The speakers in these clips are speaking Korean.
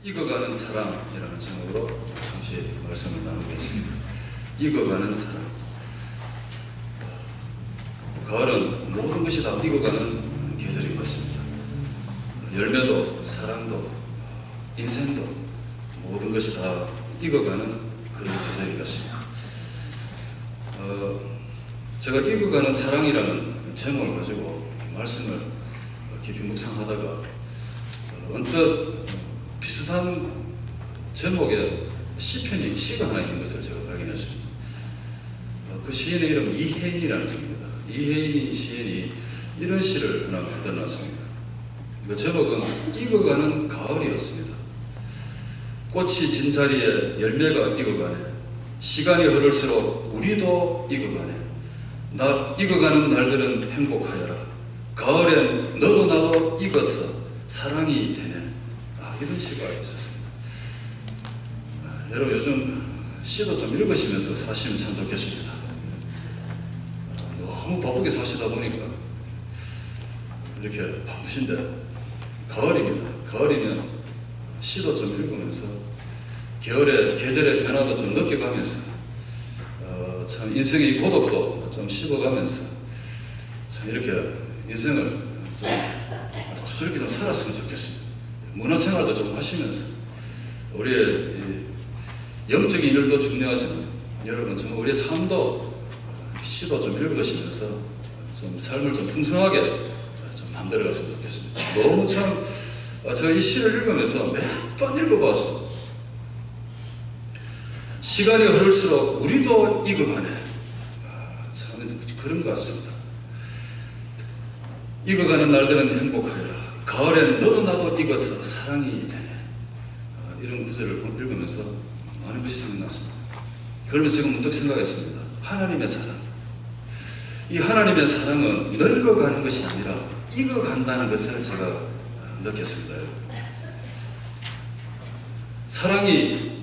익어가는 사랑이라는 제목으로 잠시 말씀을 나누겠습니다. 익어가는 사랑. 가을은 모든 것이 다 익어가는 계절인 것 같습니다. 열매도 사랑도 인생도 모든 것이 다 익어가는 그런 계절인 것 같습니다. 제가 익어가는 사랑이라는 제목을 가지고 말씀을 깊이 묵상하다가 언뜻 비슷한 제목의 시가 하나 있는 것을 제가 발견했습니다. 그 시인의 이름은 이혜인이라는 분입니다. 이혜인 시인이 이런 시를 하나 만들어놨습니다. 그 제목은 익어가는 가을이었습니다. 꽃이 진 자리에 열매가 익어가네. 시간이 흐를수록 우리도 익어가네. 익어가는 날들은 행복하여라. 가을엔 너도 나도 익어서 사랑이 되네. 이런 시가 있었습니다. 여러분 요즘 시도 좀 읽으시면서 사시면 참 좋겠습니다. 너무 바쁘게 사시다 보니까 이렇게 바쁘신데 가을입니다. 가을이면 시도 좀 읽으면서 계절의 변화도 좀 느껴가면서 참 인생의 고독도 좀 씹어가면서 참 이렇게 인생을 좀 저렇게 좀 살았으면 좋겠습니다. 문화생활도 좀 하시면서 우리의 영적인 일도 중요하지만 여러분 정말 우리의 삶도 시도 좀 읽으시면서 좀 삶을 좀 풍성하게 좀 만들어 갔으면 좋겠습니다. 너무 참 제가 이 시를 읽으면서 몇 번 읽어봤습니다. 시간이 흐를수록 우리도 익어가네. 참 그런 것 같습니다. 익어가는 날들은 행복하여라. 가을엔 너도 나도 익어서 사랑이 되네. 이런 구절을 읽으면서 많은 것이 생각났습니다. 그러면서 지금 문득 생각했습니다. 하나님의 사랑. 이 하나님의 사랑은 늙어가는 것이 아니라 익어간다는 것을 제가 느꼈습니다. 사랑이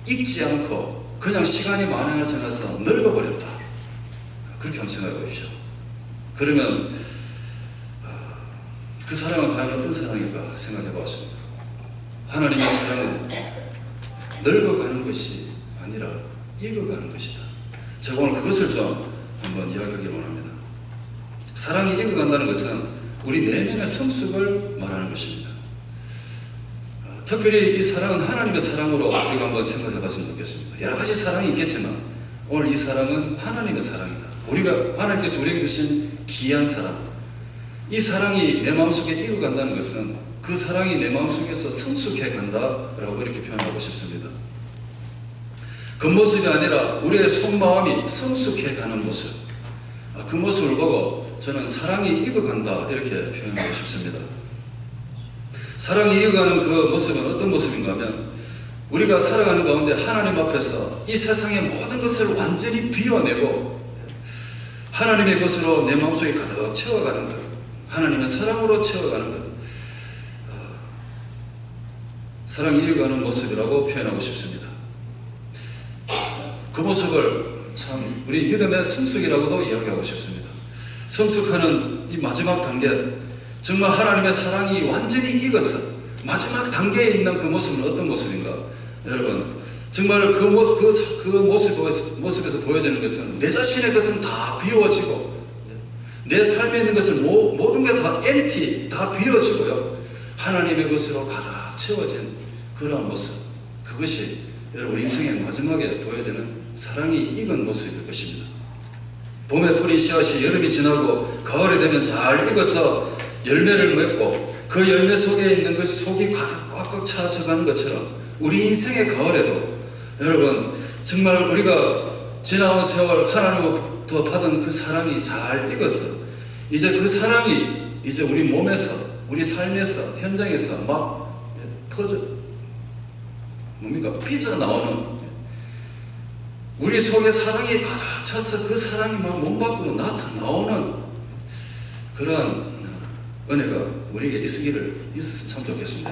익지 않고 그냥 시간이 많이 지나서 늙어버렸다. 그렇게 한번 생각해 보십시오. 그러면 그 사랑은 과연 어떤 사랑일까 생각해 보았습니다. 하나님의 사랑은 늙어가는 것이 아니라 익어가는 것이다. 제가 오늘 그것을 좀 한번 이야기하기를 원합니다. 사랑이 익어간다는 것은 우리 내면의 성숙을 말하는 것입니다. 특별히 이 사랑은 하나님의 사랑으로 우리가 한번 생각해 봤으면 좋겠습니다. 여러 가지 사랑이 있겠지만 오늘 이 사랑은 하나님의 사랑이다. 하나님께서 우리에게 주신 귀한 사랑. 이 사랑이 내 마음속에 익어간다는 것은 그 사랑이 내 마음속에서 성숙해 간다라고 이렇게 표현하고 싶습니다. 겉모습이 아니라 우리의 속마음이 성숙해 가는 모습. 그 모습을 보고 저는 사랑이 익어간다 이렇게 표현하고 싶습니다. 사랑이 익어가는 그 모습은 어떤 모습인가 하면 우리가 살아가는 가운데 하나님 앞에서 이 세상의 모든 것을 완전히 비워내고 하나님의 것으로 내 마음속에 가득 채워가는 것. 하나님의 사랑으로 채워가는 것. 사랑이 익어가는 모습이라고 표현하고 싶습니다. 그 모습을 참 우리 믿음의 성숙이라고도 이야기하고 싶습니다. 성숙하는 이 마지막 단계, 정말 하나님의 사랑이 완전히 익어서 마지막 단계에 있는 그 모습은 어떤 모습인가? 여러분, 정말 그 모습에서 보여지는 것은 내 자신의 것은 다 비워지고 내 삶에 있는 것을 모든 게 다 empty, 다 비워지고요. 하나님의 것으로 가득 채워진 그러한 모습. 그것이 여러분 인생의 마지막에 보여지는 사랑이 익은 모습일 것입니다. 봄에 뿌린 씨앗이 여름이 지나고 가을이 되면 잘 익어서 열매를 맺고 그 열매 속에 있는 것이 속이 가득 꽉꽉 차져가는 것처럼 우리 인생의 가을에도 여러분 정말 우리가 지나온 세월 하나님으로부터 받은 그 사랑이 잘 익어서 이제 그 사랑이 이제 우리 몸에서 우리 삶에서 현장에서 막 삐져나오는 우리 속에 사랑이 가득 차서 그 사랑이 막 몸 밖으로 나오는 그러한 은혜가 우리에게 있었으면 참 좋겠습니다.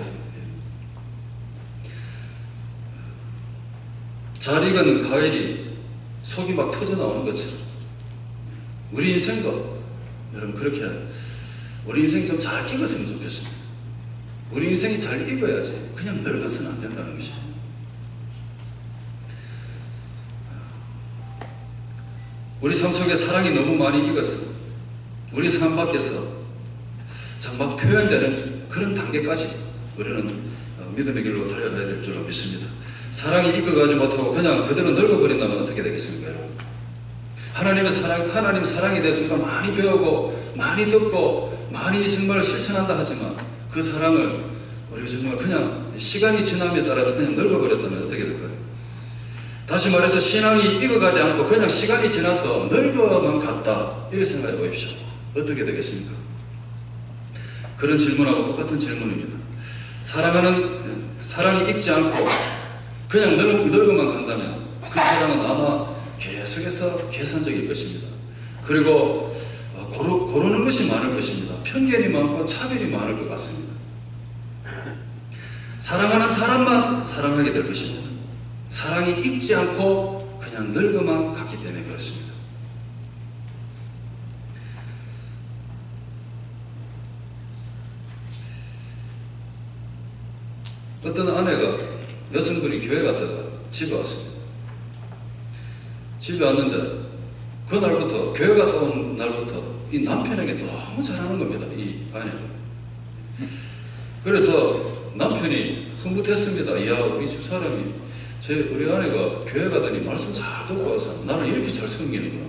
잘 익은 과일이 속이 막 터져 나오는 것처럼 우리 인생도 여러분 그렇게 우리 인생이 좀 잘 익었으면 좋겠습니다. 우리 인생이 잘 익어야지 그냥 늙어서는 안 된다는 것이죠. 우리 삶 속에 사랑이 너무 많이 익어서 우리 삶 밖에서 정말 표현되는 그런 단계까지 우리는 믿음의 길로 달려가야 될 줄로 믿습니다. 사랑이 익어가지 못하고 그냥 그대로 늙어버린다면 어떻게 되겠습니까, 여러분? 하나님 사랑에 대해서 우리가 많이 배우고 많이 듣고 많이 정말 실천한다 하지만 그 사랑을 우리가 정말 그냥 시간이 지남에 따라서 그냥 늙어버렸다면 어떻게 될까요? 다시 말해서 신앙이 익어가지 않고 그냥 시간이 지나서 늙어만 갔다 이렇게 생각해 보십시오. 어떻게 되겠습니까? 그런 질문하고 똑같은 질문입니다. 사랑이 익지 않고 그냥 늙어만 간다면 그 사랑은 아마 계속해서 계산적일 것입니다. 그리고 고르는 것이 많을 것입니다. 편견이 많고 차별이 많을 것 같습니다. 사랑하는 사람만 사랑하게 될 것입니다. 사랑이 익지 않고 그냥 늙어만 갔기 때문에 그렇습니다. 어떤 아내가 여성분이 교회 갔다가 집에 왔습니다. 집에 왔는데 그날부터 교회 갔다 온 날부터 이 남편에게 너무 잘하는 겁니다. 이 아내가. 그래서 남편이 흐뭇했습니다. 이야, 우리 집사람이 우리 아내가 교회 가더니 말씀 잘 듣고 와서 나를 이렇게 잘 섬기는구나.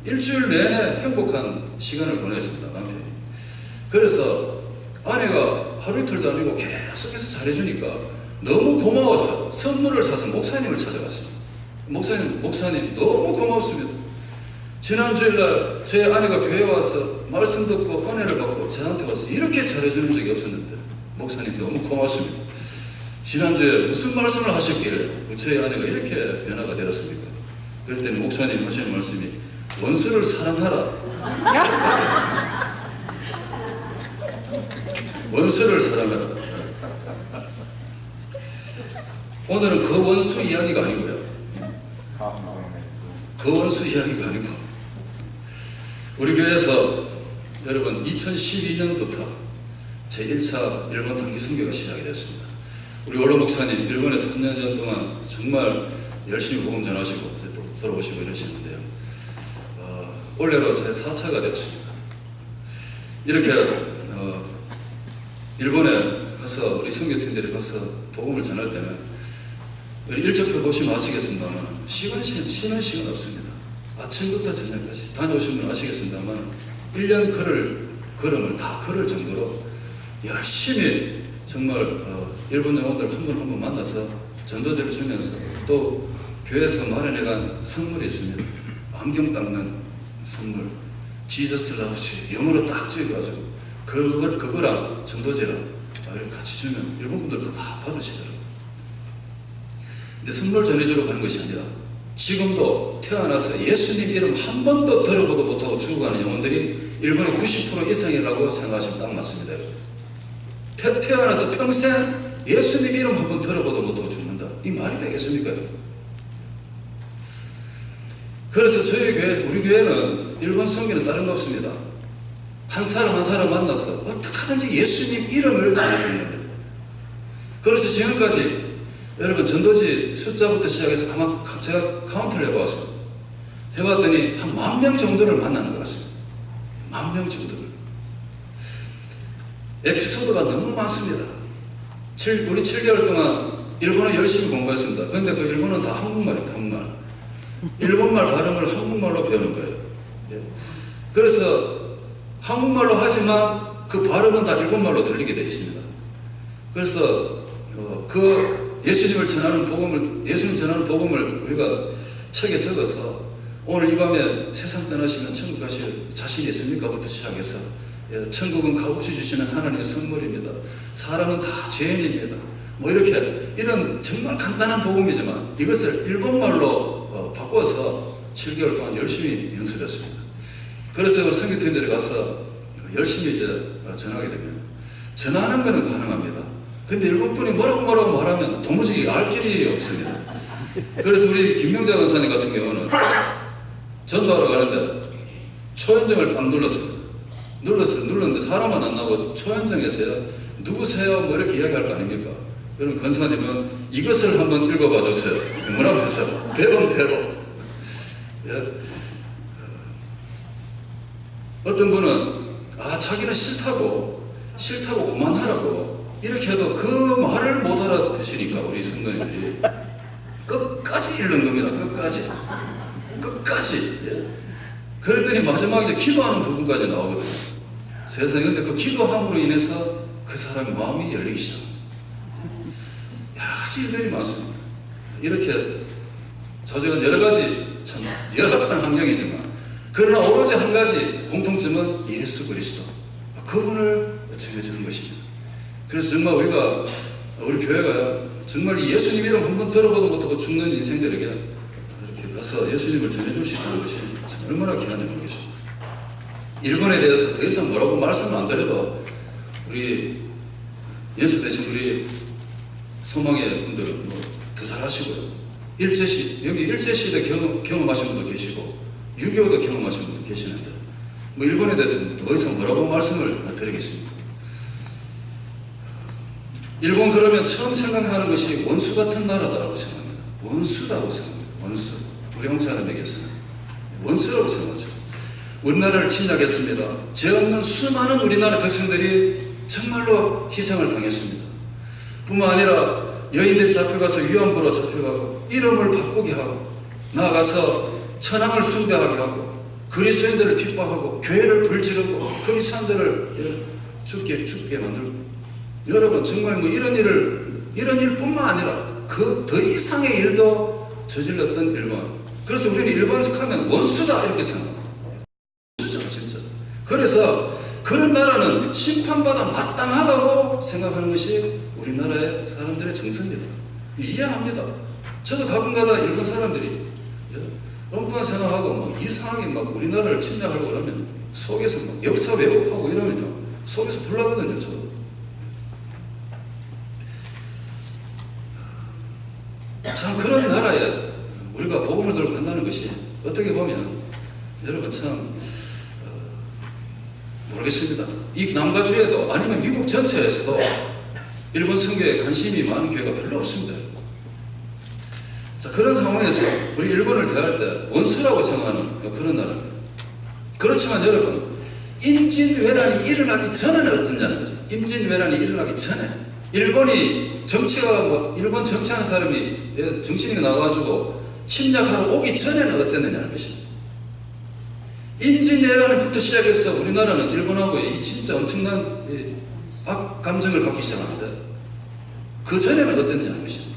일주일 내내 행복한 시간을 보냈습니다. 남편이. 그래서 아내가 하루 이틀도 아니고 계속해서 잘해주니까 너무 고마워서 선물을 사서 목사님을 찾아갔습니다. 목사님 너무 고맙습니다. 지난 주일날 제 아내가 교회에 와서 말씀 듣고 은혜를 받고 저한테 와서 이렇게 잘해주는 적이 없었는데 목사님 너무 고맙습니다. 지난주에 무슨 말씀을 하셨기에 저희 아내가 이렇게 변화가 되었습니까? 그랬더니 목사님 하시는 말씀이 원수를 사랑하라. 원수를 사랑하라. 오늘은 그 원수 이야기가 아니고요. 그 원수 이야기가 아니고 우리 교회에서 여러분 2012년부터 제1차 일본 단기 선교가 시작이 됐습니다. 우리 원로 목사님 일본에 3년 동안 정말 열심히 복음 전하시고 이제 또 돌아오시고 이러시는데요. 올해로 제4차가 되었습니다. 이렇게 일본에 가서 우리 선교팀들이 가서 복음을 전할 때는 일정표 보시면 아시겠습니다만 쉬는 시간 없습니다. 아침부터 저녁까지 다녀오신 분 아시겠습니다만 1년 걸음을 다 걸을 정도로 열심히 정말 일본 영혼들 한 분 만나서 전도제를 주면서 또 교회에서 마련해간 선물이 있습니다. 안경 닦는 선물, 지저스 라우시 영어로 딱 찍어가지고 그거랑 전도제랑 이렇게 같이 주면 일본 분들도 다 받으시더라고요. 근데 선물 전해주러 가는 것이 아니라 지금도 태어나서 예수님 이름 한 번도 들어보도 못하고 죽어가는 영혼들이 일본의 90% 이상이라고 생각하시면 딱 맞습니다. 태어나서 평생 예수님 이름 한 번 들어보도 못하고 죽는다. 이 말이 되겠습니까? 그래서 저희 교회, 우리 교회는 일본 선교는 다른 거 없습니다. 한 사람 만나서 어떻게 하든지 예수님 이름을 전해주는 겁니다. 그래서 지금까지 여러분 전도지 숫자부터 시작해서 제가 카운트를 해보았습니다. 해봤더니 한 10,000명 정도를 만나는 것 같습니다. 10,000명 정도를. 에피소드가 너무 많습니다. 우리 7개월 동안 일본어 열심히 공부했습니다. 그런데 그 일본어는 다 한국말입니다. 한국말. 일본말 발음을 한국말로 배우는 거예요. 그래서 한국말로 하지만 그 발음은 다 일본말로 들리게 되어 있습니다. 그래서 그 예수님 전하는 복음을 우리가 책에 적어서 오늘 이 밤에 세상 떠나시면 천국 가실 자신이 있습니까? 부터 시작해서 천국은 값없이 주시는 하나님의 선물입니다. 사람은 다 죄인입니다. 뭐 이렇게 이런 정말 간단한 복음이지만 이것을 일본말로 바꿔서 7개월 동안 열심히 연습했습니다. 그래서 우리 선교팀들이 가서 열심히 이제 전하게 됩니다. 전하는 것은 가능합니다. 근데 일본분이 뭐라고 말하면 도무지 알 길이 없습니다. 그래서 우리 김명자 권사님 같은 경우는 전도하러 가는데 초연정을 딱 눌렀습니다. 눌렀는데 사람은 안 나오고 초현정에서요. 누구세요? 뭐 이렇게 이야기할 거 아닙니까? 그럼 권사님은 이것을 한번 읽어봐 주세요. 뭐라면서 배운 대로. 예? 어떤 분은 자기는 싫다고 그만하라고 이렇게 해도 그 말을 못 알아듣으니까 우리 성도님들이 끝까지 읽는 겁니다. 끝까지. 예? 그랬더니 마지막에 기도하는 부분까지 나오거든요. 세상에. 근데 그 기도함으로 인해서 그 사람의 마음이 열리기 시작합니다. 여러 가지 일들이 많습니다. 이렇게 사실은 여러 가지 참 열악한 환경이지만 그러나 오로지 한 가지 공통점은 예수 그리스도 그분을 전해주는 것입니다. 그래서 정말 우리 교회가 정말 이 예수님 이름 한번 들어보도 못하고 죽는 인생들에게 이렇게 가서 예수님을 전해줄 수 있는 것이 얼마나 귀한지 모르겠습니다. 일본에 대해서 더 이상 뭐라고 말씀을 안 드려도 우리 연수되신 우리 소망의 분들은 더 잘하시고요. 여기 일제시대 경험하신 분도 계시고 6.25도 경험하신 분도 계시는데 일본에 대해서는 더 이상 뭐라고 말씀을 드리겠습니다. 일본 그러면 처음 생각나는 것이 원수 같은 나라다라고 생각합니다. 원수라고 생각합니다. 원수. 우리 한국 사람에게서는 원수라고 생각하죠. 우리나라를 침략했습니다. 죄 없는 수많은 우리나라 백성들이 정말로 희생을 당했습니다. 뿐만 아니라 여인들이 잡혀가서 위안부로 잡혀가고 이름을 바꾸게 하고 나아가서 천황을 숭배하게 하고 그리스도인들을 핍박하고 교회를 불지르고 크리스찬들을 죽게 만들고 여러분 정말 이런 일뿐만 아니라 그 더 이상의 일도 저질렀던 일본. 그래서 우리는 일본 하면 원수다 이렇게 생각합니다. 원수죠 진짜. 그래서 그런 나라는 심판받아 마땅하다고 생각하는 것이 우리나라의 사람들의 정서입니다. 이해합니다. 저도 가끔가다 일본 사람들이 엉뚱한 생각하고 이상하게 우리나라를 침략하려고 그러면 속에서 역사 왜곡하고 이러면요 속에서 불나거든요. 저도. 참 그런 나라에 우리가 복음을 들고 간다는 것이 어떻게 보면 여러분 참 모르겠습니다. 이 남가주에도 아니면 미국 전체에서도 일본 선교에 관심이 많은 교회가 별로 없습니다. 자, 그런 상황에서 우리 일본을 대할 때 원수라고 생각하는 그런 나라입니다. 그렇지만 여러분 임진왜란이 일어나기 전에는 어떠냐는 거죠. 임진왜란이 일어나기 전에 일본 정치하는 사람이 정치인이 나와가지고 침략하러 오기 전에는 어땠느냐는 것입니다. 임진왜란부터 시작해서 우리나라는 일본하고 이 진짜 엄청난 감정을 갖기 시작하는데 그 전에는 어땠느냐는 것입니다.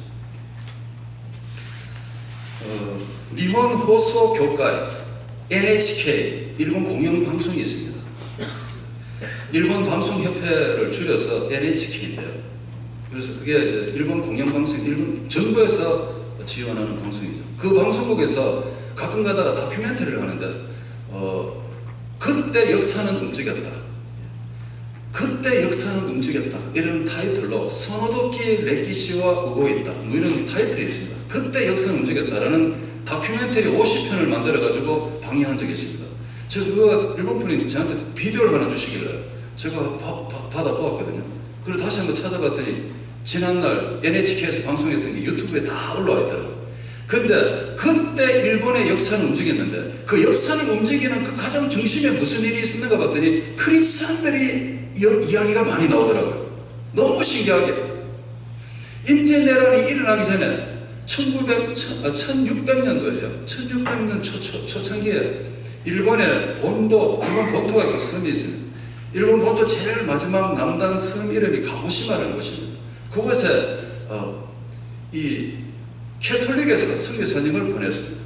니혼 호소 교会 NHK 일본 공영방송이 있습니다. 일본 방송협회를 줄여서 NHK인데요. 그래서 그게 이제 일본 공영방송, 일본 정부에서 지원하는 방송이죠. 그 방송국에서 가끔 가다가 다큐멘터리를 하는데 그때 역사는 움직였다. 그때 역사는 움직였다. 이런 타이틀로 소노도키 레키시와 우고 있다. 이런 타이틀이 있습니다. 그때 역사는 움직였다라는 다큐멘터리 50편을 만들어가지고 방영한 적이 있습니다. 제가 그거 일본 분이 저한테 비디오를 하나 주시길래 제가 받아보았거든요. 그리고 다시 한번 찾아봤더니 지난날 NHK에서 방송했던 게 유튜브에 다 올라와 있더라고요. 근데 그때 일본의 역사는 움직였는데 그 역사를 움직이는 그 가장 중심에 무슨 일이 있었는가 봤더니 크리스찬들이 이야기가 많이 나오더라고요. 너무 신기하게. 임진왜란이 일어나기 전에 1600년도에요. 1600년 초창기에 일본 본토가 있고 섬이 있습니다. 일본 본토 제일 마지막 남단 섬 이름이 가고시마라는 곳입니다. 그곳에 이 캐톨릭에서 선교사님을 보냈습니다.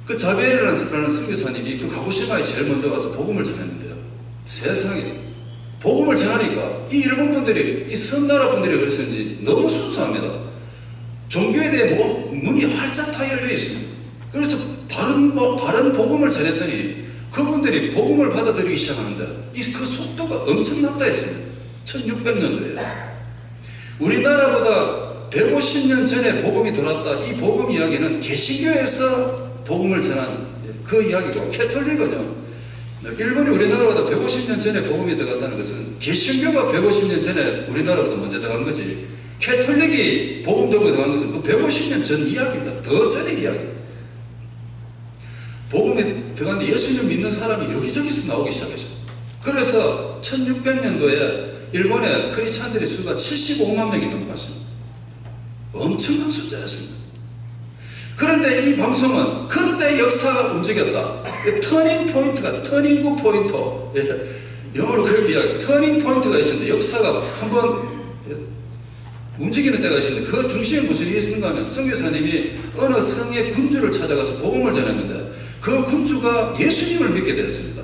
그 자베리라는 선교사님이 그 가고시마에 제일 먼저 와서 복음을 전했는데요. 세상에 복음을 전하니까 이 일본 분들이 이 섬나라 분들이 그랬는지 너무 순수합니다. 종교에 대해 문이 활짝 다 열려 있습니다. 그래서 바른 복음을 전했더니 그분들이 복음을 받아들이기 시작하는데 그 속도가 엄청났다 했습니다. 1600년도에 우리나라보다 150년 전에 복음이 돌았다. 이 복음 이야기는 개신교에서 복음을 전한 그 이야기고 캐톨릭은요 일본이 우리나라보다 150년 전에 복음이 들어갔다는 것은 개신교가 150년 전에 우리나라보다 먼저 들어간 거지, 캐톨릭이 복음 들고 들어간 것은 그 150년 전 이야기입니다. 더 전의 이야기입니다. 복음이 들어갔는데 예수님 믿는 사람이 여기저기서 나오기 시작했어요. 그래서 1600년도에 일본의 크리스찬들의 수가 75만 명이 넘어갔습니다. 엄청난 숫자였습니다. 그런데 이 방송은 그때 역사가 움직였다. 터닝 포인트가, 터닝구 포인트. 영어로 그렇게 이야기해요. 터닝 포인트가 있습니다. 역사가 한번 움직이는 때가 있습니다. 그 중심에 무슨 일이 있는가 하면 선교사님이 어느 성의 군주를 찾아가서 복음을 전했는데 그 군주가 예수님을 믿게 되었습니다.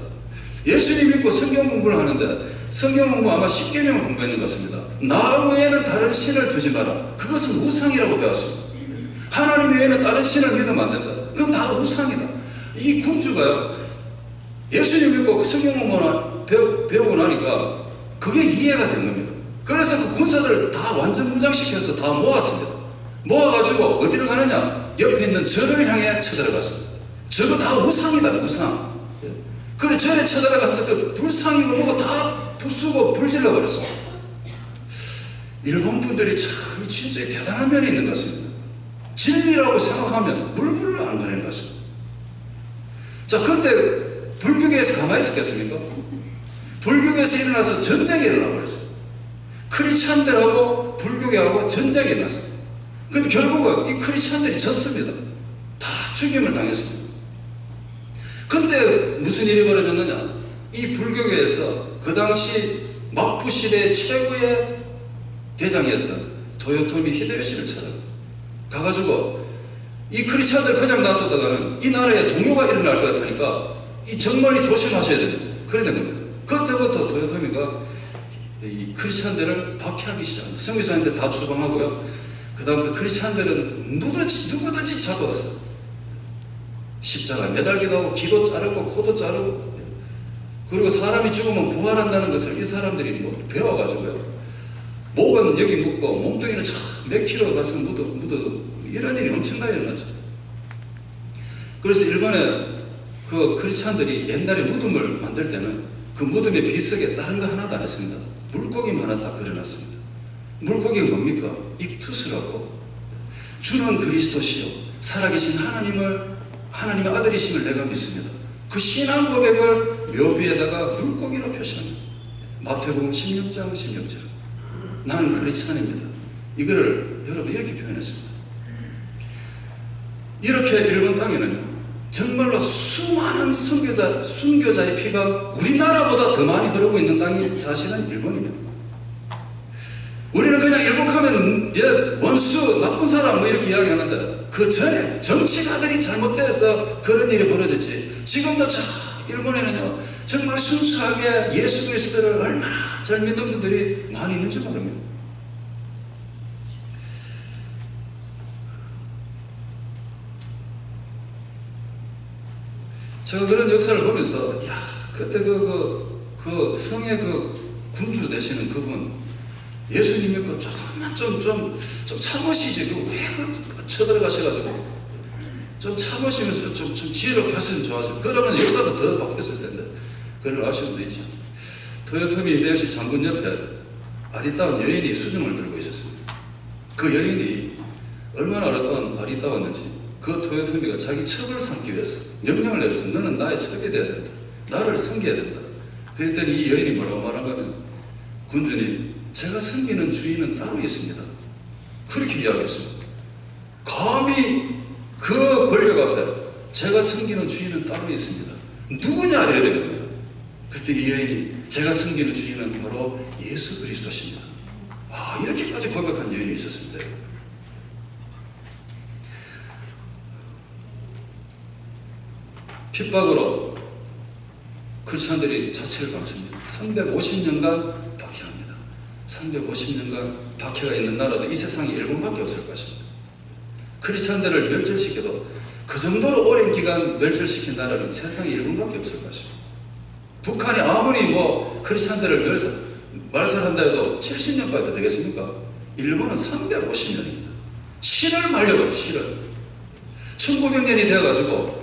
예수님 믿고 성경 공부를 하는데 성경 공부 아마 10개명을 공부했는 것 같습니다. 나 외에는 다른 신을 두지 마라. 그것은 우상이라고 배웠습니다. 하나님 외에는 다른 신을 믿으면 안 된다. 그건 다 우상이다. 이 군주가요, 예수님 믿고 성경 공부를 배우고 나니까 그게 이해가 된 겁니다. 그래서 그 군사들을 다 완전 무장시켜서 다 모았습니다. 모아가지고 어디로 가느냐? 옆에 있는 절을 향해 쳐들어갔습니다. 저거 다 우상이다, 우상. 그래, 절에 쳐들어가서 그 불상이고 뭐고 다 부수고 불질러 버렸어. 일본 분들이 참 진짜 대단한 면이 있는 것 같습니다. 진리라고 생각하면 물불로 안 보내는 것 같습니다. 자, 그때 불교계에서 가만히 있었겠습니까? 불교계에서 일어나서 전쟁이 일어나 버렸어요. 크리스찬들하고 불교계하고 전쟁이 일어났어요. 근데 결국은 이 크리스찬들이 졌습니다. 다 죽임을 당했습니다. 근데 무슨 일이 벌어졌느냐? 이 불교계에서 그 당시 막부 시대 최고의 대장이었던 도요토미 히데요시를 가가지고 이 크리스찬들 그냥 놔뒀다가는 이 나라에 동요가 일어날 것 같으니까 이 정말이 조심하셔야 됩니다. 그래 된 겁니다. 그때부터 도요토미가 이 크리스찬들을 박해하기 시작합니다. 선교사님들 다 추방하고요. 그 다음부터 크리스찬들은 누구든지 잡아왔어요. 십자가 매달기도 하고 귀도 자르고 코도 자르고, 그리고 사람이 죽으면 부활한다는 것을 이 사람들이 뭐 배워가지고요. 목은 여기 묶고 몸뚱이는 몇 킬로 가서 묻어도 이런 일이 엄청나게 일어나죠. 그래서 일본의 그 크리스찬들이 옛날에 무덤을 만들 때는 그 무덤의 비석에 다른 거 하나도 안 했습니다. 물고기만 하나 딱 그려놨습니다. 물고기가 뭡니까? 익투스라고, 주는 그리스도시요 살아계신 하나님의 아들이심을 내가 믿습니다. 그 신앙 고백을 묘비에다가 물고기로 표시합니다. 마태복음 16장 16절. 나는 크리스찬입니다. 이거를 여러분 이렇게 표현했습니다. 이렇게 일본 땅에는 정말로 수많은 순교자의 피가 우리나라보다 더 많이 흐르고 있는 땅이 사실은 일본입니다. 우리는 그냥 일본하면 원수, 나쁜 사람 뭐 이렇게 이야기하는데 그 전에 정치가들이 잘못돼서 그런 일이 벌어졌지. 지금도 일본에는요 정말 순수하게 예수 그리스도를 얼마나 잘 믿는 분들이 많이 있는지 모릅니다. 제가 그런 역사를 보면서 그때 그 성의 그 군주 되시는 그분 예수님 믿고 조금만 좀 참으시지. 왜 쳐들어가셔가지고 좀 참으시면서 좀 지혜롭게 하시면 좋아서 그러면 역사도 더 바뀌었을 텐데 그런 아쉬움도 있죠. 도요토미 히데요시 장군 옆에 아리따운 여인이 수중을 들고 있었습니다. 그 여인이 얼마나 아리따웠는지 그 도요토미가 자기 첩을 삼기 위해서 명령을 내려서 너는 나의 첩이 돼야 된다. 나를 섬겨야 된다. 그랬더니 이 여인이 뭐라고 말하면 군주님, 제가 섬기는 주인은 따로 있습니다. 그렇게 이야기했습니다. 감히 그 권력 앞에 제가 섬기는 주인은 따로 있습니다. 누구냐 이래야 되는 거예요. 그랬더니 이 여인이 제가 섬기는 주인은 바로 예수 그리스도십니다. 이렇게까지 고백한 여인이 있었습니다. 핍박으로 크리스찬들이 자체를 감춥니다. 350년간 박해합니다. 350년간 박해가 있는 나라도 이 세상에 일본밖에 없을 것입니다. 크리스찬들을 멸절시켜도 그 정도로 오랜 기간 멸절시킨 나라는 세상에 일본밖에 없을 것입니다. 북한이 아무리 크리스찬들을 말살한다 해도 70년까지 되겠습니까? 일본은 350년입니다. 신을 말려버려, 신을. 1900년이 되어가지고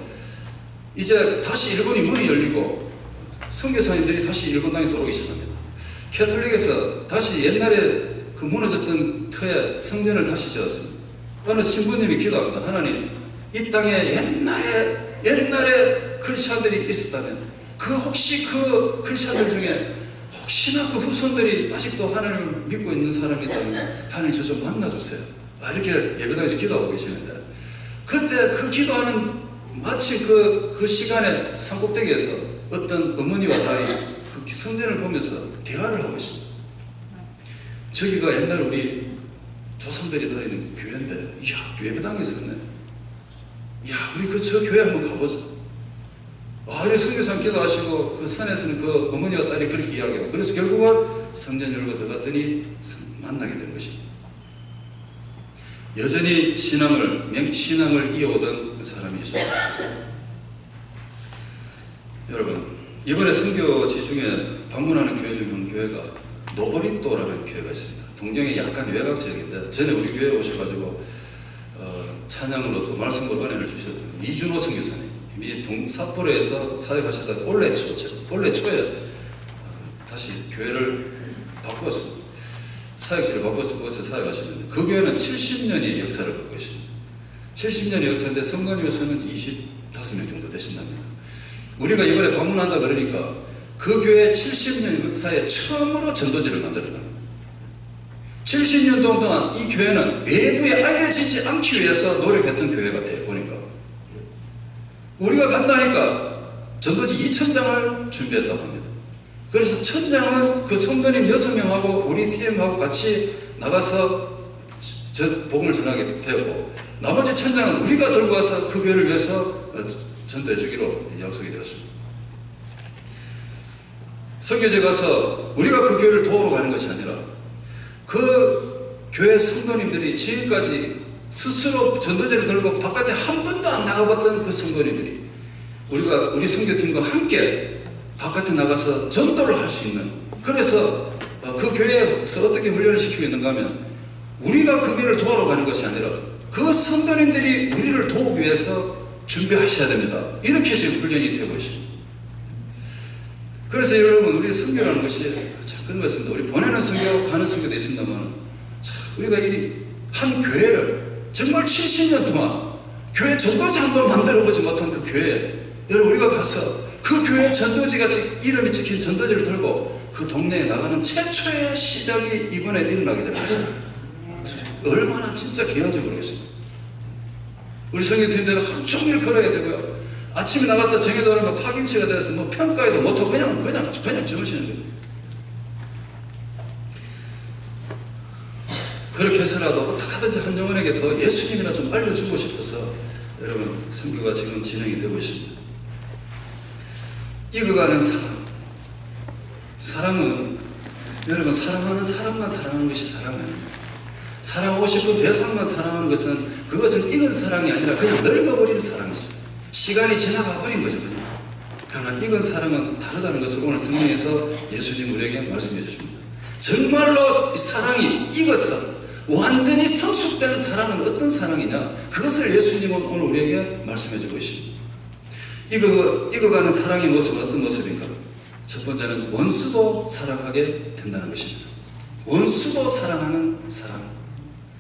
이제 다시 일본이 문이 열리고 선교사님들이 다시 일본 땅에 들어오기 시작합니다. 캐톨릭에서 다시 옛날에 그 무너졌던 터에 성전을 다시 지었습니다. 어느 신부님이 기도합니다. 하나님, 이 땅에 옛날에 크리스찬들이 있었다면 혹시 그 크리스찬들 중에 혹시나 그 후손들이 아직도 하나님을 믿고 있는 사람이 있다면 하나님 저 좀 만나주세요. 이렇게 예배당에서 기도하고 계시는데, 그때 그 기도하는 마치 그 시간에 산꼭대기에서 어떤 어머니와 딸이 그 성전을 보면서 대화를 하고 있습니다. 저기가 옛날 우리 조상들이 다니는 교회인데, 이야, 예배당이 있었네. 이야, 우리 저 교회 한번 가보자. 이렇게 선교사님 기도하시고 그 산에서는 그 어머니와 딸이 그렇게 이야기하고, 그래서 결국은 성전 열고 들어갔더니 만나게 된 것입니다. 여전히 신앙을 이어오던 사람이셨습니다. 여러분, 이번에 선교지 중에 방문하는 교회 중 한 교회가 노보리또라는 교회가 있습니다. 동경이 약간 외곽 지역인데, 전에 우리 교회에 오셔가지고 찬양으로 또 말씀과 은혜를 주셨던 이준호 선교사님, 이 삿포로에서 사역하시다가 올해 초에 다시 교회를 바꿨습니다. 사역지를 바꿔서 그것을 사역하시는데, 그 교회는 70년의 역사를 갖고 있습니다. 70년의 역사인데 성도님 수는 25명 정도 되신답니다. 우리가 이번에 방문한다 그러니까 그 교회 70년 역사에 처음으로 전도지를 만들었답니다. 70년 동안 이 교회는 외부에 알려지지 않기 위해서 노력했던 교회 같아요. 보니까 우리가 간다니까 전도지 2000장을 준비했다고 합니다. 그래서 1000장은 그 성도님 6명하고 우리 팀하고 같이 나가서 복음을 전하게 되었고, 나머지 1000장은 우리가 들고 와서 그 교회를 위해서 전도해 주기로 약속이 되었습니다. 선교제 가서 우리가 그 교회를 도우러 가는 것이 아니라 그 교회 성도님들이 지금까지 스스로 전도제를 들고 바깥에 한 번도 안 나가봤던 그 성도님들이 우리 선교팀과 함께 바깥에 나가서 전도를 할 수 있는, 그래서 그 교회에서 어떻게 훈련을 시키고 있는가 하면 우리가 그 교회를 도우러 가는 것이 아니라 그 성도님들이 우리를 도우기 위해서 준비하셔야 됩니다. 이렇게 지금 훈련이 되고 있습니다. 그래서 여러분, 우리 선교라는 것이 참 그런 것입니다. 우리 보내는 선교, 가는 선교도 있습니다만, 우리가 이 한 교회를 정말 70년 동안 교회 전도지 한 번 만들어보지 못한 그 교회에 여러분, 우리가 가서 그 교회 전도지가 이름이 찍힌 전도지를 들고 그 동네에 나가는 최초의 시작이 이번에 일어나게 되는 것입니다. 얼마나 진짜 귀한지 모르겠습니다. 우리 성교팀들은 하루 종일 걸어야 되고요. 아침에 나갔다 저녁에 돌아오면 파김치가 돼서 뭐 평가에도 못하고 그냥 주무시는 거예요. 그렇게 해서라도 어떻게 하든지 한 영혼에게 더 예수님이나 좀 알려주고 싶어서 여러분, 선교가 지금 진행이 되고 있습니다. 익어가는 사랑은 여러분, 사랑하는 사람만 사랑하는 것이 사랑이 아닙니다. 사랑하고 싶은 대상만 사랑하는 그것은 익은 사랑이 아니라 그냥 늙어버린 사랑이죠. 시간이 지나가 버린 거죠. 그러나 익은 사랑은 다르다는 것을 오늘 성경에서 예수님 우리에게 말씀해 주십니다. 정말로 사랑이 익어서 완전히 성숙된 사랑은 어떤 사랑이냐, 그것을 예수님은 오늘 우리에게 말씀해 주고 있습니다. 익어가는 사랑의 모습은 어떤 모습인가? 첫 번째는 원수도 사랑하게 된다는 것입니다. 원수도 사랑하는 사랑,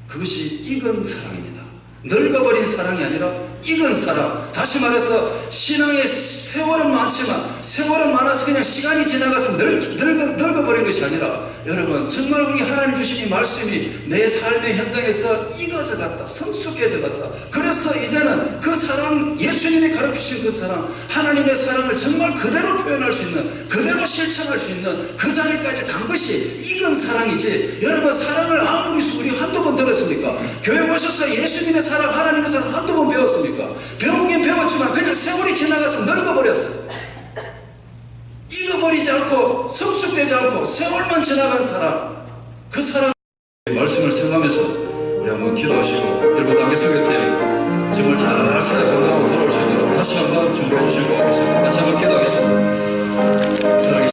그것이 익은 사랑입니다. 늙어버린 사랑이 아니라 익은 사랑. 다시 말해서 신앙의 세월은 많지만, 세월은 많아서 그냥 시간이 지나가서 늙어버린 것이 아니라, 여러분, 정말 우리 하나님 주신 이 말씀이 내 삶의 현장에서 익어져 갔다, 성숙해져 갔다. 그래서 이제는 그 사랑, 예수님이 가르치신 그 사랑, 하나님의 사랑을 정말 그대로 표현할 수 있는, 그대로 실천할 수 있는 그 자리까지 간 것이 익은 사랑이지. 여러분, 사랑을 아무리 우리 한두 번 들었습니까? 교회 오셔서 예수님의 사랑, 하나님의 사랑 한두 번 배웠습니까? 배우긴 배웠지만 그냥 세월이 지나가서 늙어버렸어요. 익어버리지 않고 성숙되지 않고 세월만 지나간 사랑, 그 사랑 말씀을 생각하면서 우리 한번 기도하시고, 일본 단계 선교팀 정말 잘 사역 감당하고 돌아올 수 있도록 다시 한번 준비해 주시고 하겠습니다. 같이 한번 기도하겠습니다. 사랑해